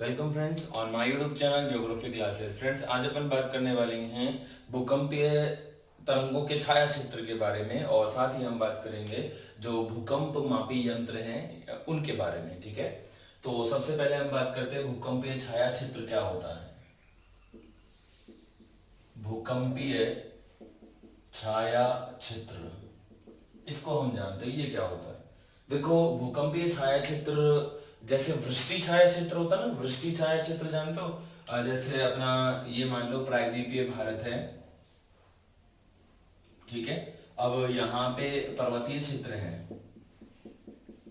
Welcome friends on my YouTube channel geography classes. Friends, आज अपन बात करने वाले हैं भूकंपीय तरंगों के छाया क्षेत्र के बारे में, और साथ ही हम बात करेंगे जो भूकंप मापी यंत्र हैं उनके बारे में। ठीक है, तो सबसे पहले हम बात करते हैं भूकंपीय छाया क्षेत्र क्या होता है। भूकंपीय छाया क्षेत्र, इसको हम जानते हैं ये क्या होता है। देखो, भूकंपीय छाया क्षेत्र जैसे वृष्टि छाया क्षेत्र होता है ना, वृष्टि छाया क्षेत्र जानते हो। जैसे अपना ये मान लो प्रायद्वीपीय भारत है, ठीक है। अब यहाँ पे पर्वतीय क्षेत्र है,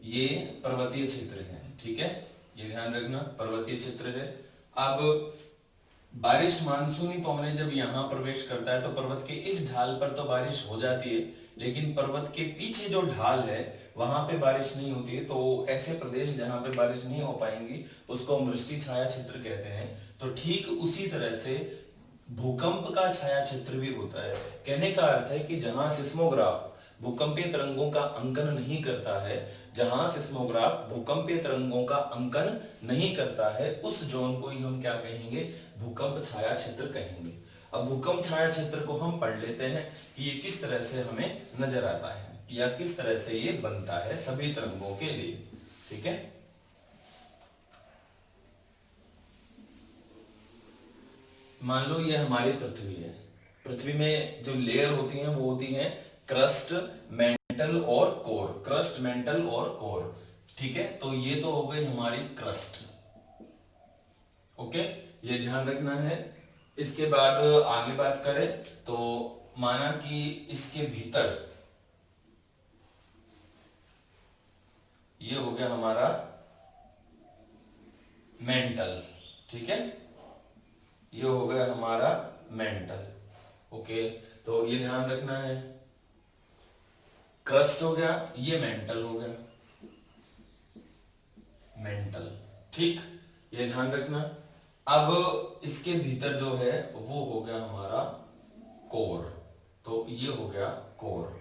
ये पर्वतीय क्षेत्र है, ठीक है, ये ध्यान रखना पर्वतीय क्षेत्र है। अब बारिश मानसूनी पवनें जब यहाँ प्रवेश करता है तो पर्वत के इस ढाल पर तो बारिश हो जाती है, लेकिन पर्वत के पीछे जो ढाल है वहां पे बारिश नहीं होती है। तो ऐसे प्रदेश जहां पे बारिश नहीं हो पाएंगी उसको हम वृष्टि छाया क्षेत्र कहते हैं। तो ठीक उसी तरह से भूकंप का छाया क्षेत्र भी होता है। कहने का अर्थ है कि जहां सिस्मोग्राफ भूकंपीय तरंगों का अंकन नहीं करता है, जहां सिस्मोग्राफ भूकंपीय तरंगों का अंकन नहीं करता है, उस जोन को ही हम क्या कहेंगे, भूकंप छाया क्षेत्र कहेंगे। अब भूकंप छाया क्षेत्र को हम पढ़ लेते हैं कि ये किस तरह से हमें नजर आता है या किस तरह से ये बनता है सभी तरंगों के लिए। ठीक है, मान लो ये हमारी पृथ्वी है। पृथ्वी में जो लेयर होती हैं वो होती हैं क्रस्ट, मेंटल और कोर। क्रस्ट, मेंटल और कोर, ठीक है। तो ये तो हो गई हमारी क्रस्ट, ओके, ये ध्यान रखना है। इसके बाद आगे बात करें तो माना कि इसके भीतर ये हो गया हमारा मेंटल, ठीक है, ये हो गया हमारा मेंटल, ओके। तो ये ध्यान रखना है, क्रस्ट हो गया, ये मेंटल हो गया, मेंटल, ठीक, ये ध्यान रखना। अब इसके भीतर जो है वो हो गया हमारा कोर, तो ये हो गया कोर,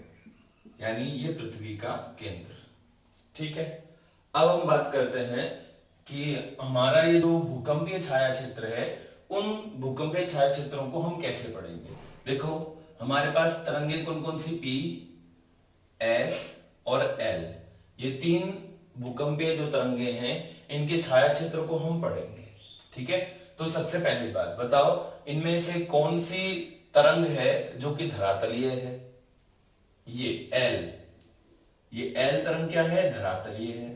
यानी ये पृथ्वी का केंद्र, ठीक है। अब हम बात करते हैं कि हमारा ये जो भूकंपीय छाया क्षेत्र है, उन भूकंपीय छाया क्षेत्रों को हम कैसे पढ़ेंगे। देखो, हमारे पास तरंगे कौन कौन सी, पी, एस और एल, ये तीन भूकंपीय जो तरंगे हैं इनके छाया क्षेत्र को हम पढ़ेंगे, ठीक है। तो सबसे पहली बात बताओ, इनमें से कौन सी तरंग है जो कि धरातलीय है। ये एल, ये एल तरंग क्या है, धरातलीय है।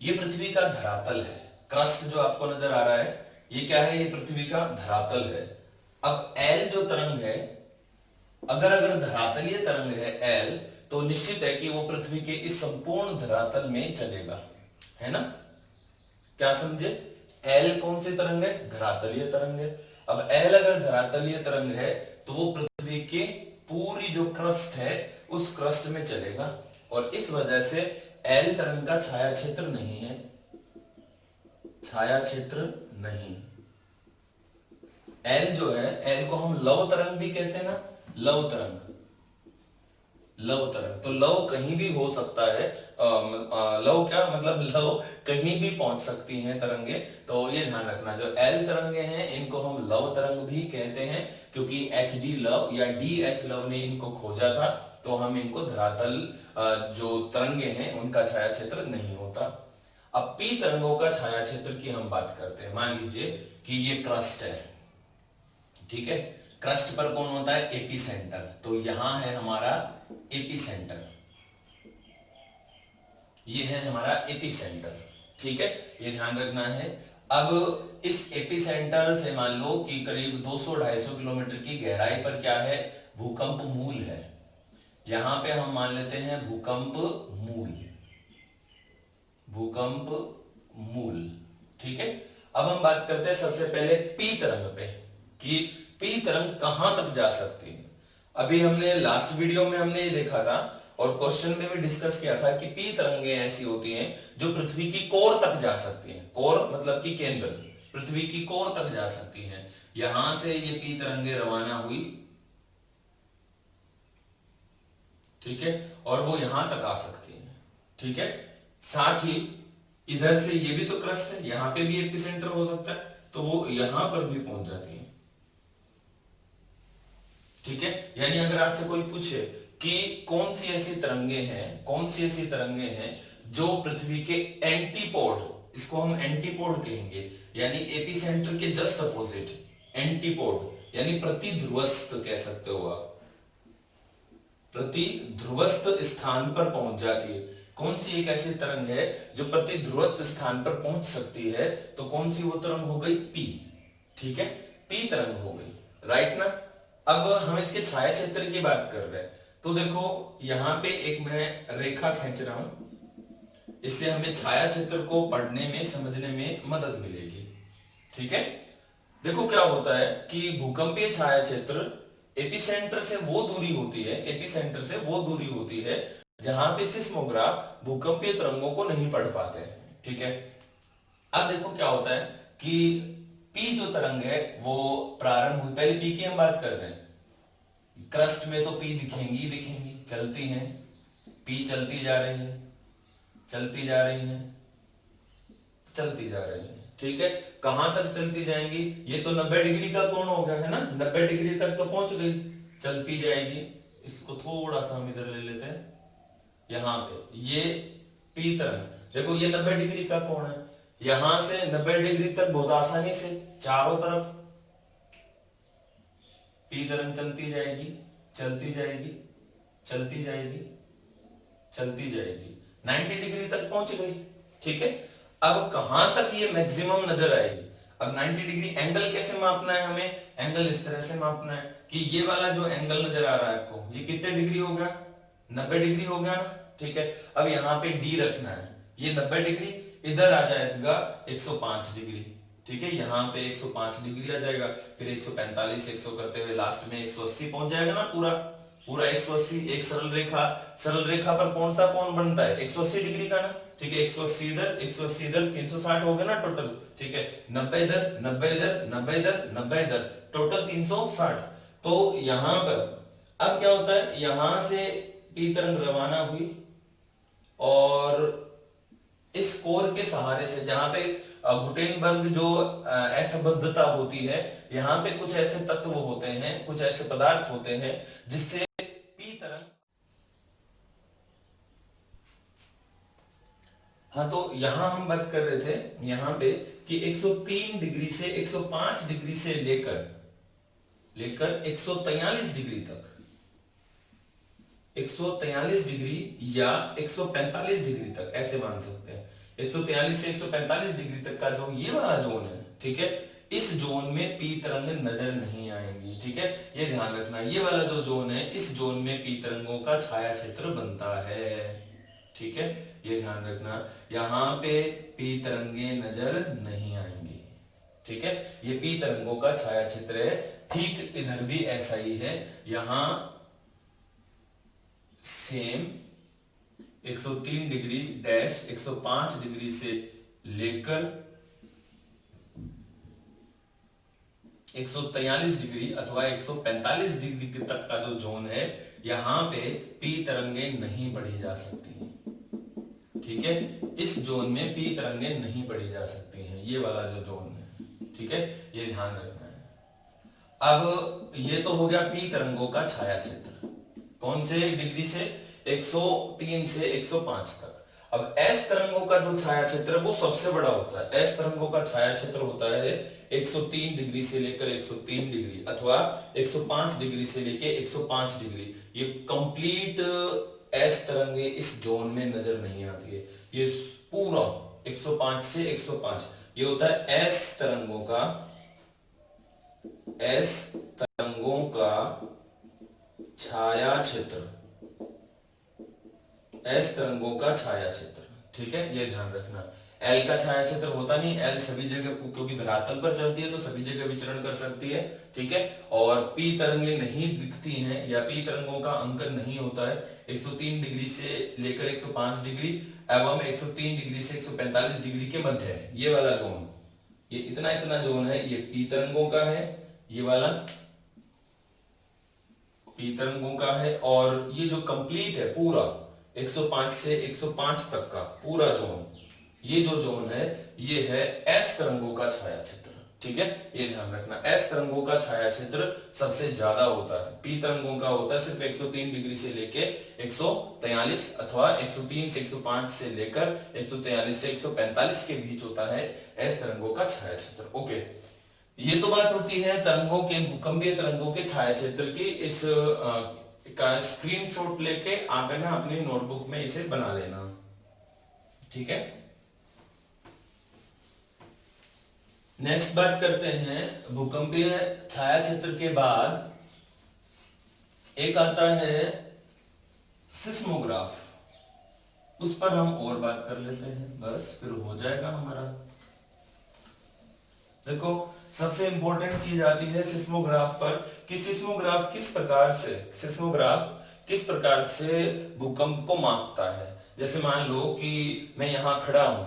ये पृथ्वी का धरातल है, क्रस्ट जो आपको नजर आ रहा है ये क्या है, ये पृथ्वी का धरातल है। अब एल जो तरंग है, अगर धरातलीय तरंग है एल, तो निश्चित है कि वो पृथ्वी के इस संपूर्ण धरातल में चलेगा, है ना, क्या समझे। एल कौन सी तरंग है, धरातलीय तरंग है। अब एल अगर धरातलीय तरंग है तो वो पृथ्वी के पूरी जो क्रस्ट है उस क्रस्ट में चलेगा, और इस वजह से एल तरंग का छाया क्षेत्र नहीं है, छाया क्षेत्र नहीं। एल जो है, एल को हम लव तरंग भी कहते हैं ना, लव तरंग, लव तरंग, तो लव कहीं भी हो सकता है। लव क्या मतलब, लव कहीं भी पहुंच सकती हैं तरंगे। तो ये ध्यान रखना, जो एल तरंगे हैं इनको हम लव तरंग भी कहते हैं, क्योंकि एच डी लव या डी एच लव ने इनको खोजा था। तो हम इनको धरातल जो तरंगे हैं उनका छाया क्षेत्र नहीं होता। अब पी तरंगों का छाया क्षेत्र की हम बात करते हैं। मान लीजिए कि ये क्रस्ट है, ठीक है, क्रस्ट पर कौन होता है, एपी सेंटर। तो यहां है हमारा एपी सेंटर, ये है हमारा एपी सेंटर, ठीक है, ये ध्यान रखना है। अब इस एपी सेंटर से मान लो कि करीब 200-250 किलोमीटर की गहराई पर क्या है, भूकंप मूल है। यहां पे हम मान लेते हैं भूकंप मूल, भूकंप मूल, ठीक है। अब हम बात करते हैं सबसे पहले पी तरंग पे, कि पी तरंग कहां तक जा सकती है। अभी हमने लास्ट वीडियो में हमने ये देखा था और क्वेश्चन में भी डिस्कस किया था कि पी तरंगें ऐसी होती हैं जो पृथ्वी की कोर तक जा सकती हैं। कोर मतलब कि केंद्र, पृथ्वी की कोर तक जा सकती हैं। यहां से ये पी तरंगें रवाना हुई, ठीक है, और वो यहां तक आ सकती हैं, ठीक है। साथ ही इधर से ये भी तो क्रस्ट है, यहां पे भी एपिसेंटर हो सकता है, तो वो यहां पर भी पहुंच जाती है। ठीक है, यानी अगर आपसे कोई पूछे कि कौन सी ऐसी तरंगे हैं, कौन सी ऐसी तरंगे हैं जो पृथ्वी के एंटीपोड, इसको हम एंटीपोड कहेंगे, यानी एपिसेंटर के जस्ट अपोजिट, एंटीपोड यानी प्रतिध्रुवस्थ कह सकते हो आप, प्रतिध्रुवस्थ स्थान पर पहुंच जाती है। कौन सी एक ऐसी तरंग है जो प्रतिध्रुवस्थ स्थान पर पहुंच सकती है, तो कौन सी वो तरंग हो गई? पी। ठीक है, पी तरंग हो गई, राइट ना। अब हम इसके छाया क्षेत्र की बात कर रहे हैं, तो देखो यहां पे एक मैं रेखा खींच रहा हूं, इससे हमें छाया क्षेत्र को पढ़ने में समझने में मदद मिलेगी। ठीक है, देखो क्या होता है कि भूकंपीय छाया क्षेत्र एपिसेंटर से वो दूरी होती है, एपिसेंटर से वो दूरी होती है जहां पे सिस्मोग्राफ भूकंपीय तरंगों को नहीं पढ़ पाते हैं। ठीक है, अब देखो क्या होता है कि पी जो तरंग है वो प्रारंभ हुई, पहले पी की हम बात कर रहे हैं, क्रस्ट में तो पी दिखेंगी दिखेंगी, चलती हैं, पी चलती जा रही है, चलती जा रही है, चलती जा रही है। ठीक है, कहां तक चलती जाएंगी? ये तो 90 डिग्री का कोण हो गया है ना, 90 डिग्री तक तो पहुंच गई, चलती जाएगी। इसको थोड़ा सा हम इधर ले लेते हैं, यहां पे ये पी तरंग, देखो ये 90 डिग्री का कोण है, यहां से 90 डिग्री तक बहुत आसानी से चारों तरफ पी तरंग चलती जाएगी, चलती जाएगी, चलती जाएगी, चलती जाएगी, 90 डिग्री तक पहुंच गई। ठीक है, अब कहां तक ये मैक्सिमम नजर आएगी? अब 90 डिग्री एंगल कैसे मापना है हमें? एंगल इस तरह से मापना है कि ये वाला जो एंगल नजर आ रहा है आपको, ये कितने डिग्री हो गया? 90 डिग्री हो गया ना। ठीक है, अब यहाँ पे डी रखना है, ये 90 डिग्री, इधर आ जाएगा 105 डिग्री। ठीक है, यहाँ पे 105 डिग्री आ जाएगा, फिर 145 100 करते हुए लास्ट में 180 पहुंच जाएगा ना, पूरा पूरा 180। एक सरल रेखा पर कौन सा कोण बनता है? 180 डिग्री का ना। ठीक है, 180 इधर 180 इधर, 360 हो गया ना टोटल। ठीक है, 90 इधर 90 इधर 90 इधर 90 इधर, टोटल 360। तो यहां पर अब क्या होता है, यहां से पी तरंग रवाना हुई और इस कोर के सहारे से, जहां पे गुटेनबर्ग जो असंबद्धता होती है, यहां पे कुछ ऐसे तत्व होते हैं, कुछ ऐसे पदार्थ होते हैं जिससे पी तरंग, हाँ तो यहां हम बात कर रहे थे यहां पे कि 103 डिग्री से 105 डिग्री से लेकर 143 डिग्री तक, 143 डिग्री या 145 डिग्री तक ऐसे मान सकते हैं। 143 से 145 डिग्री तक का जो ये वाला जोन है, ठीक है, इस जोन में पी तरंग नजर नहीं आएंगी। ठीक है, ये ध्यान रखना, ये वाला जो जोन है, इस जोन में पी तरंगों का छाया क्षेत्र बनता है। ठीक है, ये ध्यान रखना, यहां पे पी तरंगे नजर नहीं आएंगी। ठीक है, ये पी तरंगों का छाया क्षेत्र है। ठीक इधर भी ऐसा ही है, यहां सेम 103 डिग्री डैश 105 डिग्री से लेकर 143 डिग्री अथवा 145 डिग्री तक का जो जोन है, यहां पे पी तरंगे नहीं पढ़ी जा सकती। ठीक है, इस जोन में पी तरंगे नहीं पढ़ी जा सकती हैं, ये वाला जो जोन है। ठीक है, ये ध्यान रखना है। अब ये तो हो गया पी तरंगों का छाया क्षेत्र, कौन से डिग्री से? 103 से 105 तक। अब एस तरंगों का जो छाया क्षेत्र है वो सबसे बड़ा होता है। एस तरंगों का छाया क्षेत्र होता है 103 डिग्री से लेकर 103 डिग्री अथवा 105 डिग्री से लेकर 105 डिग्री। ये कंप्लीट एस तरंगे इस जोन में नजर नहीं आती है। ये पूरा 105 से 105 ये होता है एस तरंगों का, एस तरंगों का छाया क्षेत्र, एस तरंगों का छाया क्षेत्र। ठीक है, ये ध्यान रखना। एल का छाया क्षेत्र होता नहीं, एल सभी जगह, क्योंकि धरातल पर चलती है तो सभी जगह विचरण कर सकती है। ठीक है, और पी तरंगे नहीं दिखती हैं या पी तरंगों का अंकन नहीं होता है 103 डिग्री से लेकर 105 डिग्री एवं 103 डिग्री से 145 डिग्री के मध्य है ये वाला जोन। ये इतना इतना जोन है, ये पी तरंगों का है, ये वाला पी तरंगों का है। और ये जो कंप्लीट है पूरा 105 से 105 तक का पूरा जोन, ये जो जोन है ये है एस तरंगों का छाया क्षेत्र। ठीक है, ये ध्यान रखना, एस तरंगों का छाया क्षेत्र सबसे ज्यादा होता है। पी तरंगों का होता है सिर्फ 103 डिग्री से लेके 143 अथवा 103 से 105 से लेकर 143 से 145 के बीच होता है एस तरंगों का छाया क्षेत्र। ओके, ये तो बात होती है तरंगों के, भूकंपीय तरंगों के छाया क्षेत्र की। इस का स्क्रीनशॉट लेके आप है ना अपनी नोटबुक में इसे बना लेना। ठीक है, नेक्स्ट बात करते हैं भूकंपीय छाया क्षेत्र के बाद एक आता है सिस्मोग्राफ। उस पर हम और बात कर लेते हैं, बस फिर हो जाएगा हमारा। देखो, सबसे इंपॉर्टेंट चीज आती है सिस्मोग्राफ पर कि सिस्मोग्राफ किस प्रकार से भूकंप को मापता है। जैसे मान लो कि मैं यहां खड़ा हूं,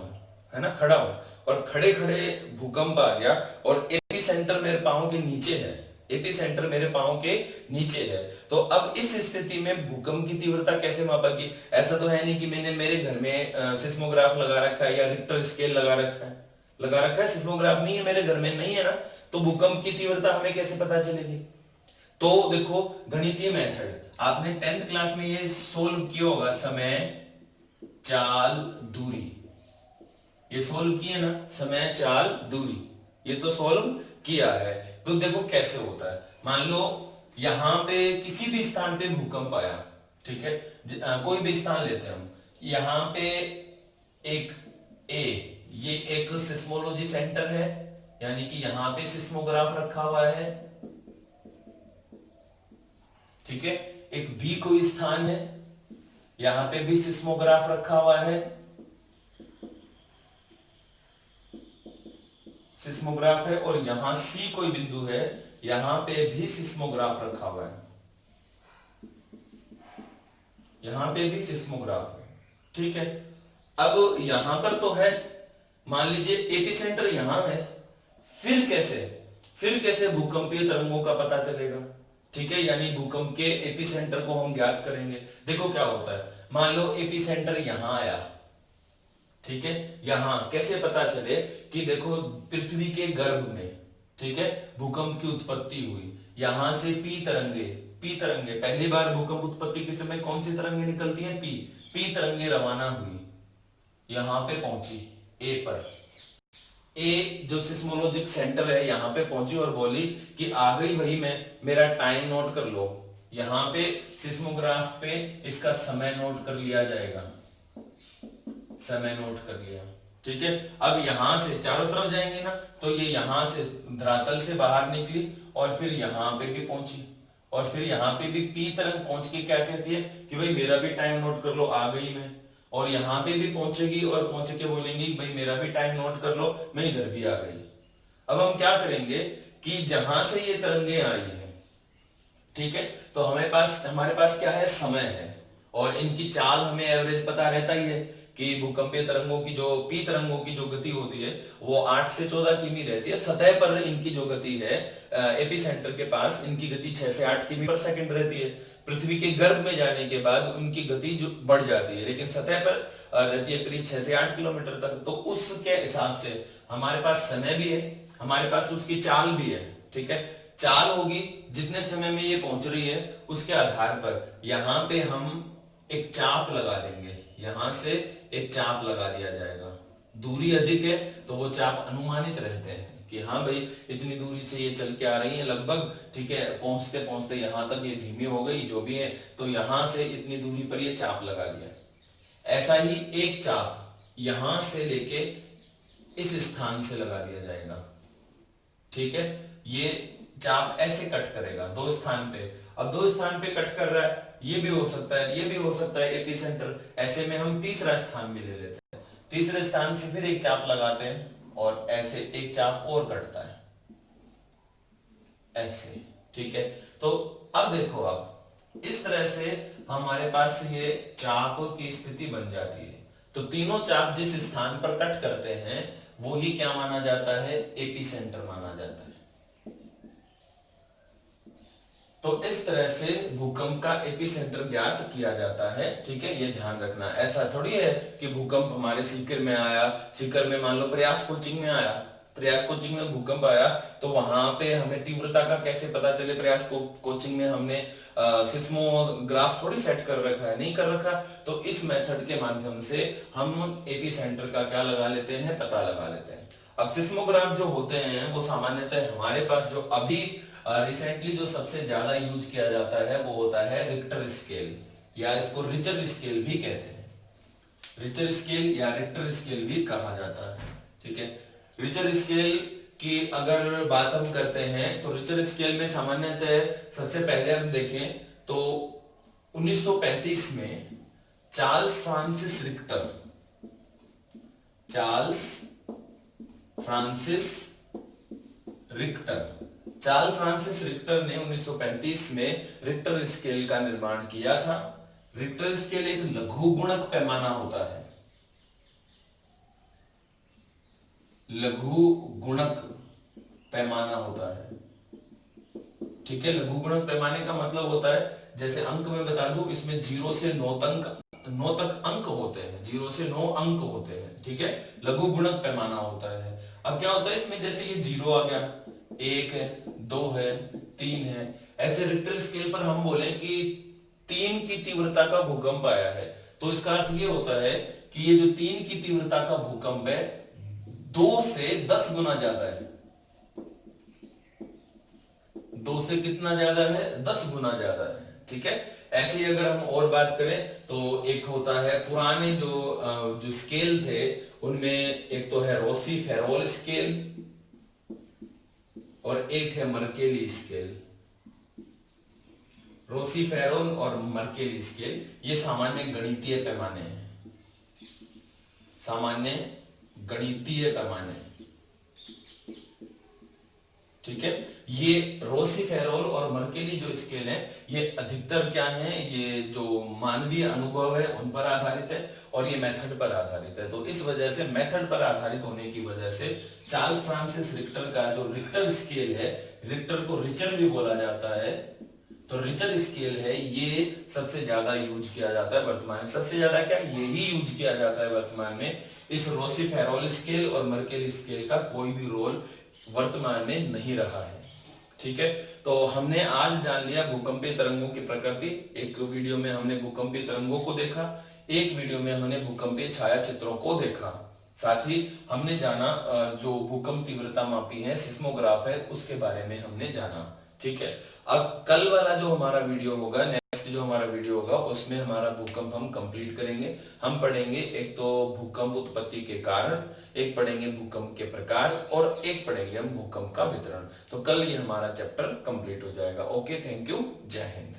है ना, खड़ा हूं और खड़े खड़े भूकंप आ गया और एपी सेंटर मेरे पांव के नीचे है, एपी सेंटर मेरे पांव के नीचे है। तो अब इस स्थिति में भूकंप की तीव्रता कैसे मापेगी? ऐसा तो है नहीं कि मैंने मेरे घर में सिस्मोग्राफ लगा रखा है या रिक्टर स्केल लगा रखा है, सिस्मोग्राफ नहीं है मेरे घर में, नहीं है ना, तो भूकंप की तीव्रता हमें कैसे पता चलेगी? तो देखो, गणितीय मेथड आपने 10th क्लास में ये सोल्व किया होगा, समय चाल दूरी, ये सोल्व किए ना, समय चाल दूरी, ये तो सोल्व किया है। तो देखो कैसे होता है, मान लो यहां पे किसी भी स्थान पे भूकंप आया, ठीक है, कोई भी स्थान लेते हैं हम, यहां पे एक ए, ये एक सिस्मोलॉजी सेंटर है, यानी कि यहां पे सिस्मोग्राफ रखा हुआ है। ठीक है, एक बी कोई स्थान है, यहां पे भी सिस्मोग्राफ रखा हुआ है, सिस्मोग्राफ है, और यहां सी कोई बिंदु है, यहां पे भी सिस्मोग्राफ रखा हुआ है, यहां पे भी सिस्मोग्राफ है। ठीक है, अब यहां पर तो है, मान लीजिए एपिसेंटर यहां है, फिर कैसे भूकंपीय तरंगों का पता चलेगा? ठीक है, यानी भूकंप के एपिसेंटर को हम ज्ञात करेंगे। देखो क्या होता है, मान लो एपिसेंटर यहां आया, ठीक है, यहां कैसे पता चले कि देखो पृथ्वी के गर्भ में, ठीक है, भूकंप की उत्पत्ति हुई, यहां से पी तरंगे पहली बार भूकंप उत्पत्ति के समय कौन सी तरंगे निकलती हैं? पी तरंगे रवाना हुई, यहां पे पहुंची ए पर, ए जो सिस्मोलॉजिक सेंटर है यहां पे पहुंची और बोली कि आ गई भाई, मैं मेरा टाइम नोट कर लो। यहां पे सिस्मोग्राफ पे इसका समय नोट कर लिया जाएगा, समय नोट कर लिया। ठीक है, अब यहां से चारों तरफ जाएंगे ना, तो ये यहां से धरातल से बाहर निकली और फिर यहां पे भी पहुंची, और फिर यहां पे भी पी तरंग पहुंच के क्या कहती है कि भाई मेरा भी टाइम नोट कर लो, आ गई मैं। और यहां पे भी पहुंचेगी और पहुंच के बोलेंगी भाई मेरा भी टाइम नोट कर लो, मैं इधर भी आ गई। अब हम क्या करेंगे कि जहां से ये तरंगे आई है, ठीक है, तो हमारे पास क्या है? समय है, और इनकी चाल हमें एवरेज पता रहता ही है कि भूकंपीय तरंगों की जो पी तरंगों की जो गति होती है वो 8 से 14 किमी रहती है। सतह पर इनकी जो गति है एपिसेंटर के पास, इनकी गति 6 से 8 किमी पर सेकंड रहती है। पृथ्वी के गर्भ में जाने के बाद उनकी गति जो बढ़ जाती है, लेकिन सतह पर रहती है करीब 6 से 8 किलोमीटर तक। तो उसके हिसाब से हमारे पास समय भी है, हमारे पास उसकी चाल भी है। ठीक है, चाल होगी जितने समय में ये पहुंच रही है उसके आधार पर यहां पे हम एक चाप लगा देंगे, यहां से एक चाप लगा दिया जाएगा। दूरी अधिक है तो वो चाप अनुमानित रहते हैं कि हाँ भाई इतनी दूरी से ये चल के आ रही है लगभग, ठीक है, पहुंचते पहुंचते यहां तक ये धीमी हो गई, जो भी है, तो यहां से इतनी दूरी पर ये चाप लगा दिया। ऐसा ही एक चाप यहां से लेके इस स्थान से लगा दिया जाएगा। ठीक है, ये चाप ऐसे कट करेगा दो स्थान पे। अब दो स्थान पे कट कर रहा है, ये भी हो सकता है, ये भी हो सकता है एपिसेंटर। ऐसे में हम तीसरा स्थान भी ले लेते हैं, तीसरे स्थान से फिर एक चाप लगाते हैं और ऐसे एक चाप और कटता है ऐसे। ठीक है, तो अब देखो, अब इस तरह से हमारे पास ये चाप की स्थिति बन जाती है। तो तीनों चाप जिस स्थान पर कट करते हैं वो ही क्या माना जाता है? एपिसेंटर माना जाता है। तो इस तरह से भूकंप का एपिसेंटर ज्ञात किया जाता है। ठीक है, ये ध्यान रखना। ऐसा थोड़ी है कि भूकंप हमारे सीकर में आया, सीकर में मान लो प्रयास कोचिंग में आया, प्रयास कोचिंग में भूकंप आया तो वहां पे हमें तीव्रता का कैसे पता चले? प्रयास कोचिंग में हमने सिस्मोग्राफ थोड़ी सेट कर रखा है, नहीं कर रखा। तो इस मेथड के माध्यम से हम एपिसेंटर का क्या लगा लेते हैं? पता लगा लेते हैं। अब सिस्मोग्राफ जो होते हैं वो सामान्यतः हमारे पास जो अभी रिसेंटली जो सबसे ज्यादा यूज किया जाता है वो होता है रिक्टर स्केल, या इसको रिचर स्केल भी कहते हैं। रिचर स्केल या रिक्टर स्केल भी कहा जाता है। ठीक है, रिचर स्केल की अगर बात हम करते हैं तो रिचर स्केल में सामान्यतः सबसे पहले हम देखें तो 1935 में Charles Francis Richter, Charles Francis Richter, Charles Francis Richter ने 1935 में रिक्टर स्केल का निर्माण किया था। रिक्टर स्केल एक लघु गुणक पैमाना होता है, लघु गुणक पैमाना होता है। ठीक है, लघु गुणक पैमाने का मतलब होता है, जैसे अंक में बता दूं, इसमें 0 से 9 तक अंक होते हैं, 0 से 9 अंक होते हैं। ठीक है, लघु गुणक पैमाना होता है। अब क्या होता है इसमें, जैसे ये 0 आ गया, 1 है, 2 है, 3 है, ऐसे रिक्टर स्केल पर हम बोले कि 3 की तीव्रता का भूकंप आया है, तो इसका अर्थ ये होता है कि ये जो 3 की तीव्रता का भूकंप है 2 से 10 गुना ज्यादा है। 2 से कितना ज्यादा है? 10 गुना ज्यादा है। ठीक है, ऐसे ही अगर हम और बात करें तो एक होता है पुराने जो स्केल थे उनमें एक तो है रोसी फेरोल स्केल और एक है मर्केली स्केल। रोसी फेरोल और मर्केली स्केल ये सामान्य गणितीय पैमाने हैं, सामान्य गणितीय पैमाने। ठीक है, ये रोसी फेरोल और मर्केली जो स्केल है ये अधिकतर क्या है, ये जो मानवीय अनुभव है उन पर आधारित है और ये मेथड पर आधारित है। तो इस वजह से मेथड पर आधारित होने की वजह से चार्ल्स फ्रांसिस रिक्टर का जो रिक्टर स्केल है, रिक्टर को रिचर भी बोला जाता है, तो रिचर स्केल है ये सबसे ज्यादा यूज किया जाता है वर्तमान में। सबसे ज्यादा क्या यही यूज किया जाता है वर्तमान में। इस रोसी फेरोल स्केल और मर्केली स्केल का कोई भी रोल वर्तमान में नहीं रहा है। ठीक है, तो हमने आज जान लिया भूकंपीय तरंगों की प्रकृति। एक वीडियो में हमने भूकंपीय तरंगों को देखा, एक वीडियो में हमने भूकंपीय छायाचित्रों को देखा। साथ ही हमने जाना जो भूकंप तीव्रता मापी है, सिस्मोग्राफ है, उसके बारे में हमने जाना। ठीक है, अब कल वाला जो हमारा वीडियो होगा, नेक्स्ट जो हमारा वीडियो होगा, उसमें हमारा भूकंप हम कंप्लीट करेंगे। हम पढ़ेंगे एक तो भूकंप उत्पत्ति के कारण, एक पढ़ेंगे भूकंप के प्रकार और एक पढ़ेंगे हम भूकंप का वितरण। तो कल ये हमारा चैप्टर कंप्लीट हो जाएगा। ओके, थैंक यू, जय हिंद।